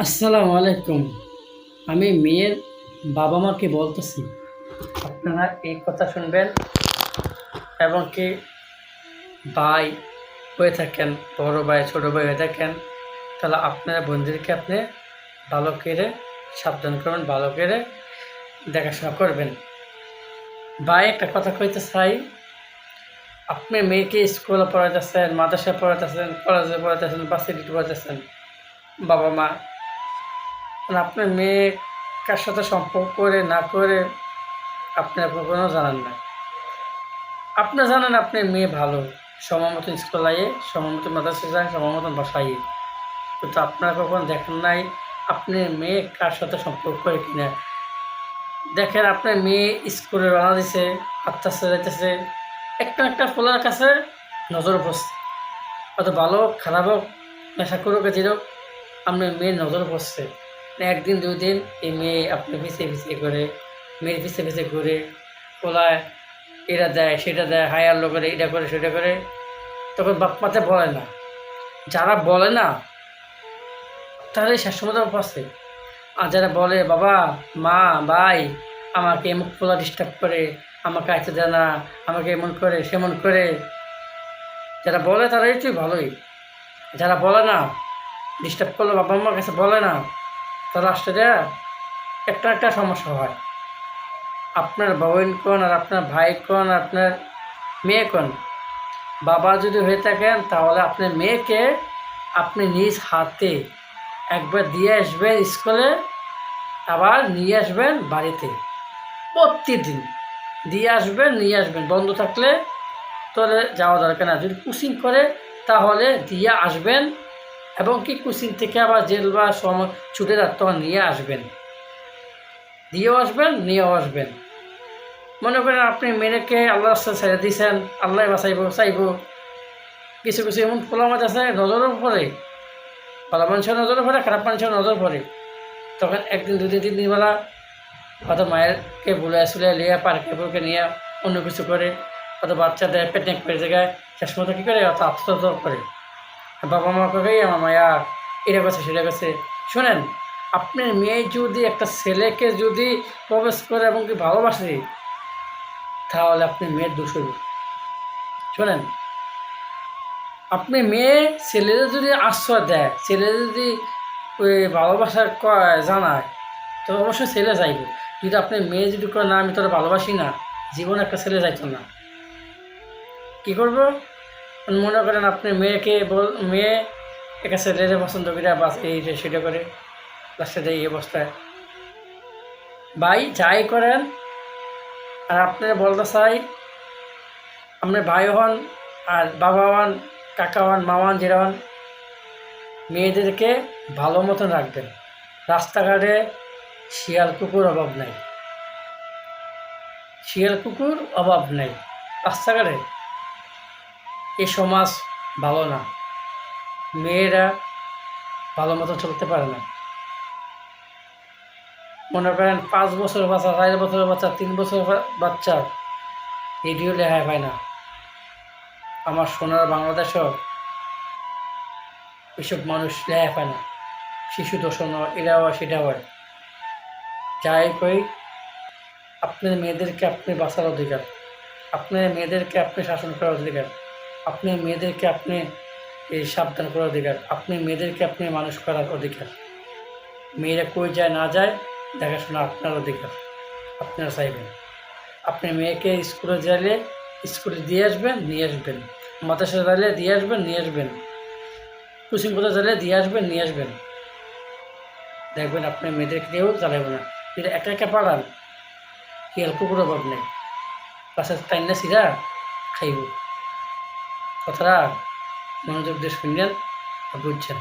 আসসালামু আলাইকুম। আমি মেয়ের বাবা মাকে বলতেছি, আপনারা এই কথা শুনবেন এবং কি ভাই হয়ে থাকেন, বড় ভাই ছোট ভাই হয়ে থাকেন, তাহলে আপনারা বোনদেরকে আপনি ভালো করে সাবধান করবেন, ভালো করে দেখাশোনা করবেন। ভাই একটা কথা কইতে চাই, আপনি মেয়েকে স্কুলে পড়াইতেছেন, মাদ্রাসায় পড়াইতেছেন, কলেজে পড়াইতেছেন, ভার্সিটিতে পড়াইতেছেন, বাবা মা আপনার মেয়ে কার সাথে সম্পর্ক করে না করে আপনি কখনো জানেন না। আপনি জানেন আপনার মেয়ে ভালো, সময় মতন স্কুল আয়ে, সময় মতন মাদ্রাসা যায়, সময় মতন বাসায়, কিন্তু আপনারা কখন দেখেন নাই আপনার মেয়ে কার সাথে সম্পর্ক করে কিনা। দেখেন আপনার মেয়ে স্কুলে রওনা দিছে, আস্তে আস্তে যাইতেছে, একটা একটা ফোলার কাছে নজর পড়ছে, অত ভালো হোক খারাপ হোক, নেশা করুক যেরোক, আপনার মেয়ের নজর পড়ছে। একদিন দুই দিন এই মেয়ে আপনি পিছিয়ে পিছিয়ে করে, মেয়ের পিছিয়ে পিছিয়ে ঘুরে, পোলায় এটা দেয় সেটা দেয়, হাই আল্লো করে, এটা করে সেটা করে, তখন বাপ মাতে বলে না। যারা বলে না তারাই শেষ সময় পড়ছে। আর যারা বলে বাবা মা ভাই আমাকে এমন পোলা ডিস্টার্ব করে, আমাকে আইতে দেয় না, আমাকে এমন করে সেমন করে, যারা বলে তারাই তুই ভালোই। যারা বলে না, ডিস্টার্ব করলে বাবা মার কাছে বলে না, তারা আসতে দেয়, একটা একটা সমস্যা হয়। আপনার বোন কোন আর আপনার ভাই কোন, আপনার মেয়ে কোন, বাবা যদি হয়ে থাকেন তাহলে আপনার মেয়েকে আপনি নিজ হাতে একবার দিয়ে আসবেন স্কুলে, আবার নিয়ে আসবেন বাড়িতে, প্রতিদিন দিয়ে আসবেন নিয়ে আসবেন। বন্ধ থাকলে তাহলে যাওয়া দরকার না, যদি কোচিং করে তাহলে দিয়ে আসবেন, এবং কি কোচিং থেকে আবার জেল বা সময় ছুটে যাক তখন নিয়ে আসবেন, দিয়েও আসবেন নিয়েও আসবেন। মনে করেন আপনি মেয়েকে আল্লাহ রাস্তায় ছেড়ে দিয়েছেন, আল্লাহ বাঁচাইব চাইব, কিছু কিছু এমন খোলা মাছ আছে নজরও পড়ে, ভালো মানুষের নজরও পড়ে, খারাপ মানুষের নজর পড়ে, তখন একদিন দুদিন তিন দিনবেলা হয়তো মায়েরকে বলে আসলে নিয়ে পার্কে পুরকে নিয়ে অন্য কিছু করে, হয়তো বাচ্চা দেয় পেটনেক করে জায়গায়, শেষ মতো কী করে অত আত্মহত করে। বাবা মাকে আমার মায়া এটা করছে সেটা করছে। শোনেন, আপনার মেয়ে যদি একটা ছেলেকে যদি প্রবেশ করে এবং কি ভালোবাসে, তাহলে আপনি মেয়ের দোষ হইব। শোনেন, আপনি মেয়ে ছেলেদের যদি আশ্রয় দেয়, ছেলেদের যদি ওই ভালোবাসা জানায়, তো অবশ্যই ছেলে যাইব। যদি আপনি মেয়ে যদি করে না আমি তোরা ভালোবাসি না, জীবনে একটা ছেলে যাইতো না। কী করবো? মনে করেন আপনি মেয়েকে মেয়ে একটা ছেলেদের পছন্দ করে বাস এই সেটা করে, লাস্টে দেয় এই অবস্থায়। ভাই যাই করেন, আর আপনারা বলতে চাই, আপনার ভাই হন আর বাবা হন, কাকা হন, মামা হন, যেটা হন, মেয়েদেরকে ভালো মতন রাখবেন। রাস্তাঘাটে শিয়াল কুকুর অভাব নাই, শিয়াল কুকুর অভাব নাই রাস্তাঘাটে। এই সমাজ ভালো না, মেয়েরা ভালো মতো চলতে পারে না। মনে করেন 5 বছর বাচ্চা, 4 বছরের বাচ্চা, 3 বছর বাচ্চা রেডিও লেখায় পায় না। আমার সোনার বাংলাদেশও এসব মানুষ লেখায় পায় না, শিশু দূষণ হয়, এটাও হয় সেটাও হয়। যাই কই, আপনার মেয়েদেরকে আপনি বাঁচার অধিকার, আপনার মেয়েদেরকে আপনি শাসন করার অধিকার, আপনি মেয়েদেরকে আপনি এই সাবধান করার অধিকার, আপনি মেয়েদেরকে আপনি মানুষ করার অধিকার। মেয়েরা কই যায় না যায় দেখাশোনা আপনার অধিকার, আপনারা চাইবেন। আপনি মেয়েকে স্কুলে যাইলে স্কুলে দিয়ে আসবেন নিয়ে আসবেন, মাদ্রাসা যাইলে দিয়ে আসবেন নিয়ে আসবেন, কোচিং কোথাও যাইলে দিয়ে আসবেন নিয়ে আসবেন। দেখবেন আপনার মেয়েদেরকে দিয়েও জ্বালাইব না। যদি একা একা পালান, শিয়াল কুকুর অভাব নেই, বাসার টাইনা সিরা খাইব। কথাটা মনোযোগ দিয়ে শুনলেন, বুঝছেন।